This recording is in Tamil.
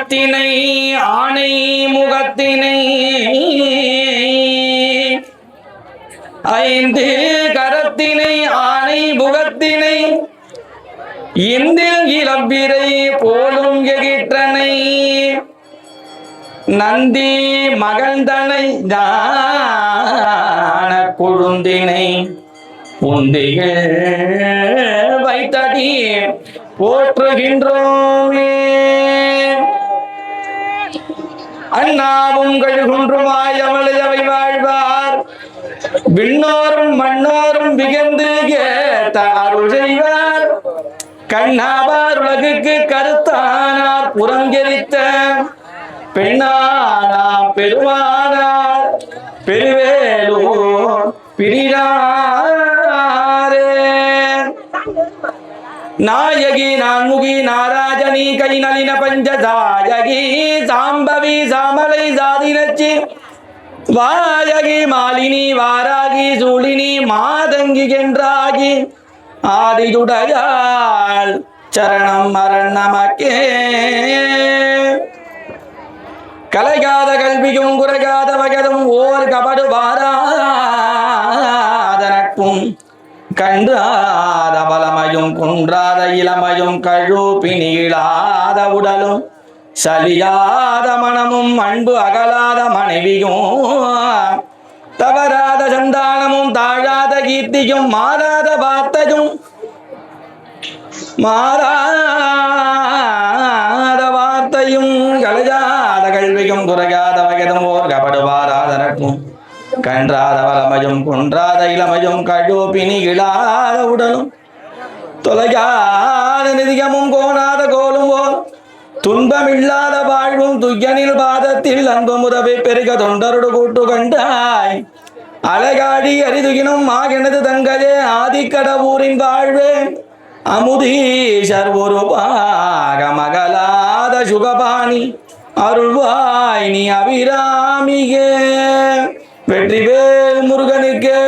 கரத்தினை ஆணை முகத்தினை ஐந்து கரத்தினை ஆணை முகத்தினை இந்தில் இளம்பிரை போலும் எகிற்றனை நந்தி மகந்தனை ஞான கொழுந்தினை புந்திகள் வைத்தடி போற்றுகின்றோமே. அண்ணாவும் கழுகுன்றுமாய் அமலையவை வாழ்வார் விண்ணோரும் மண்ணோரும் விகந்து கேட்ட அருள் செய்வார் கண்ணாவார் உலகுக்கு கருத்தானார் புறங்கெரித்த பெண்ணானாம் பெருமானார் பெருவேலூர் பிரியாரே. நாயகி நான்முகி நாராஜனி கை நளின பஞ்சதாயகி சாம்பவி சாமலை சாதினச்சி வாயகி மாலினி வாராகி சூழினி மாதங்கி என்றாகி ஆதியுடையாள் சரணம் மரண் நமக்கே. கலைகாத கல்வியும் குறைகாத வகதும் ஓர் கபடு வாராத நட்பும் கன்றாத பலமையும் குன்றாத இளமையும் கழுப்பினீளாத உடலும் சலியாத மனமும் அன்பு அகலாத மனைவியும் தவறாத சந்தானமும் தாழாத கீர்த்தியும் மாறாத வார்த்தையும் கலையாத கல்வியும் குறையாத வயதும் ஓர் கபடுவாராத நட்பும் கன்றாத வளமையும் குன்றாத இளமையும் கழுப்பினி இழாத உடலும் தொலைகாத நிதியமும் கோணாத கோலும் ஓர் துன்பமில்லாத வாழ்வும் துய்யனில் பாதத்தில் அன்பு முறவை பெருக தொண்டருடு கூட்டு கண்டாய் அழகாடி அரிதுகினும் ஆகினது தங்கதே ஆதிக்கடவூரின் வாழ்வே அமுதீஷர் ஒரு பாக மகளாத சுகபாணி அருள்வாய் நீ அபிராமிகே. வெற்றிவேல் முருகனுக்கே